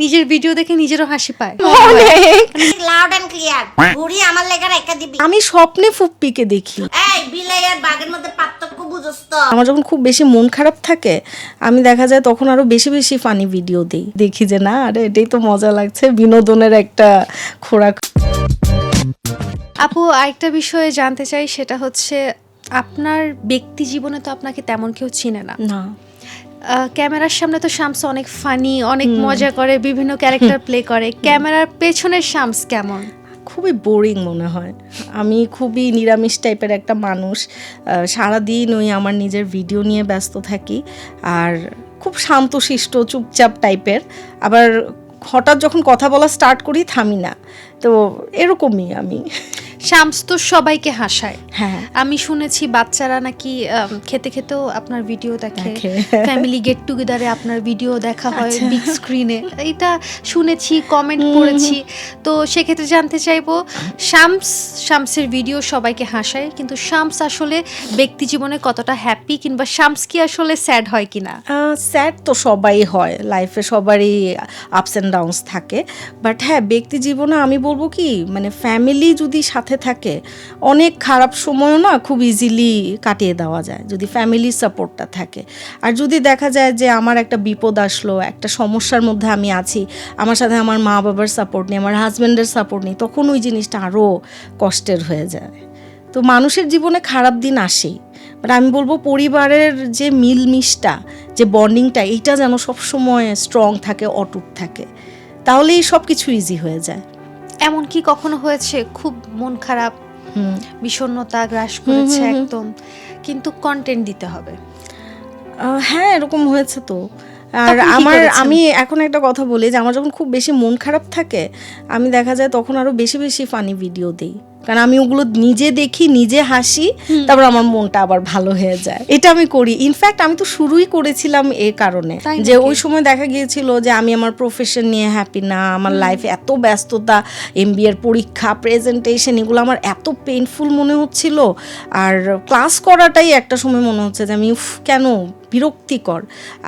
নিজের ভিডিও দেখে নিজেরও হাসি পায়। অনেক লাউড এন্ড ক্লিয়ার ঘুরি আমার লেখা রেখা দিবি। আমি স্বপ্নে ফুপ্পিকে দেখি। এই বিলাই আর বাঘের মধ্যে পার্থক্য বুঝছ তো? আমার যখন খুব বেশি মন খারাপ থাকে আমি দেখা যায় তখন আরো বেশি বেশি ফানি ভিডিও দিই, দেখি যে না আরে এটাই তো মজা লাগছে, বিনোদনের একটা খোরাক। আপু আরেকটা বিষয়ে জানতে চাই, সেটা হচ্ছে আপনার ব্যক্তি জীবনে তো আপনাকে তেমন কেউ চিনে না। না ক্যামেরার সামনে তো শামস অনেক ফানি, অনেক মজা করে, বিভিন্ন ক্যারেক্টার প্লে করে। ক্যামেরার পেছনের শামস কেমন? খুবই বোরিং মনে হয়। আমি খুবই নিরামিষ টাইপের একটা মানুষ, সারাদিন ওই আমার নিজের ভিডিও নিয়ে ব্যস্ত থাকি আর খুব শান্তশিষ্ট চুপচাপ টাইপের। আবার হঠাৎ যখন কথা বলা স্টার্ট করি থামি না, তো এরকমই আমি। শামস তো সবাইকে হাসায়। হ্যাঁ আমি শুনেছি বাচ্চারা নাকি খেতে খেতেও আপনার ভিডিও দেখে, দেখে। ফ্যামিলি গেট টুগেদারে আপনার ভিডিও দেখা হয় আচ্ছা। বিগ স্ক্রিনে। এটা শুনেছি, কমেন্ট করেছি। তো সেক্ষেত্রে জানতে চাইবো, শামসের ভিডিও সবাইকে হাসায়, কিন্তু শামস আসলে ব্যক্তি জীবনে কতটা হ্যাপি, কিংবা শামস কি আসলে স্যাড হয় কিনা? স্যাড তো সবাই হয়, লাইফে সবারই আপস অ্যান্ড ডাউনস থাকে। বাট হ্যাঁ, ব্যক্তি জীবনে আমি বলবো কি, মানে ফ্যামিলি যদি সাথে থাকে অনেক খারাপ সময়ও না খুব ইজিলি কাটিয়ে দেওয়া যায় যদি ফ্যামিলির সাপোর্টটা থাকে। আর যদি দেখা যায় যে আমার একটা বিপদ আসলো, একটা সমস্যার মধ্যে আমি আছি, আমার সাথে আমার মা বাবার সাপোর্ট নেই, আমার হাজব্যান্ডের সাপোর্ট নেই, তখন ওই জিনিসটা আরও কষ্টের হয়ে যায়। তো মানুষের জীবনে খারাপ দিন আসেই, বাট আমি বলবো পরিবারের যে মিলমিশটা, যে বন্ডিংটা, এইটা যেন সবসময় স্ট্রং থাকে, অটুট থাকে, তাহলেই সব কিছু ইজি হয়ে যায়। এমন কি কখনো হয়েছে খুব মন খারাপ, বিষণ্ণতা গ্রাস করেছে একদম, কিন্তু কন্টেন্ট দিতে হবে? হ্যাঁ, এরকম হয়েছে তো। আর তখন কি করেছেন? আমি এখন একটা কথা বলি যে আমার যখন খুব বেশি মন খারাপ থাকে আমি দেখা যায় তখন আরো বেশি বেশি ফানি ভিডিও দিই, কারণ আমি ওগুলো নিজে দেখি, নিজে হাসি, তারপর আমার মনটা আবার ভালো হয়ে যায়। এটা আমি করি। ইনফ্যাক্ট আমি তো শুরুই করেছিলাম এই কারণে তাই যে নাকি? ওই সময় দেখা গিয়েছিল যে আমি আমার প্রফেশন নিয়ে হ্যাপি না, আমার লাইফে এত ব্যস্ততা, MBA এর পরীক্ষা, প্রেজেন্টেশন, এগুলো আমার এত পেইনফুল মনে হচ্ছিল। আর ক্লাস করাটাই একটা সময় মনে হচ্ছে যে আমি কেন, বিরক্তিকর।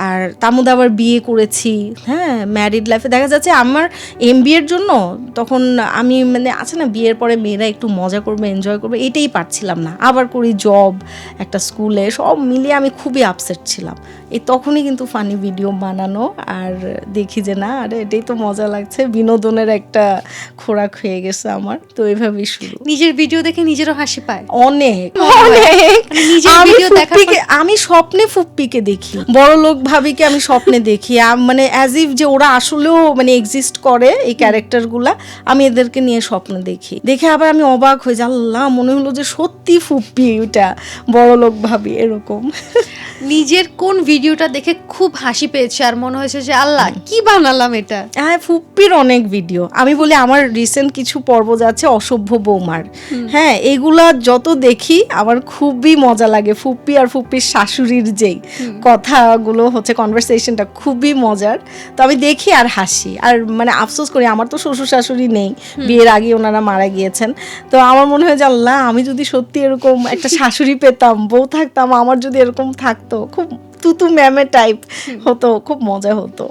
আর তার মধ্যে আবার বিয়ে করেছি, হ্যাঁ, ম্যারিড লাইফে দেখা যাচ্ছে আমার MBA এর জন্য তখন আমি মানে আছে না বিয়ের পরে মেয়েরা একটু মজা করবে, এনজয় করবে, এটাই পারছিলাম না। আবার করি জব, একটা স্কুলে, সব মিলিয়ে আমি খুবই আপসেট ছিলাম। এই তখনই কিন্তু ফানি ভিডিও বানানো আর দেখি যে না আরে এটাই তো মজা লাগছে, বিনোদনের একটা খোরাক হয়ে গেছে আমার। তো এইভাবেই শুরু। নিজের ভিডিও দেখে নিজেরও হাসি পায়। অনেক মানে নিজের আমি ভিডিও দেখার ফুপ্পিকে- আমি স্বপ্নে ফুপ্পিকে দেখি, বড় লোক ভাবিকে আমি স্বপ্নে দেখি, মানে অ্যাজ ইফ যে ওরা আসলেও মানে এক্সিস্ট করে, এই ক্যারেক্টারগুলা আমি এদেরকে নিয়ে স্বপ্ন দেখি। দেখে আবার আমি অবাক হয়ে যাই, আল্লাহ, মনে হলো যে সত্যি ফুপ্পি ওইটা, বড় লোক ভাবি এরকম। নিজের কোন ভিডিওটা দেখে খুব হাসি পেয়েছে আর মনে হয়েছে যে আল্লাহ কি বানালাম এটা? হ্যাঁ, ফুপ্পির অনেক ভিডিও। আমি বলি আমার রিসেন্ট কিছু পর্ব যাচ্ছে অসভ্য বৌমার, হ্যাঁ, এগুলা যত দেখি আমার খুবই মজা লাগে। ফুপ্পি আর ফুপ্পির শাশুড়ির যেই কথাগুলো হচ্ছে, কনভারসেশনটা খুবই মজার। তো আমি দেখি আর হাসি, আর মানে আফসোস করি আমার তো শ্বশুর শাশুড়ি নেই, বিয়ের আগে ওনারা মারা গিয়েছেন। তো আমার মনে হয় যে আল্লাহ, আমি যদি সত্যি এরকম একটা শাশুড়ি পেতাম, বউ থাকতাম, আমার যদি এরকম থাকতো, খুব তুতু ম্যামে টাইপ হতো, খুব মজা হতো।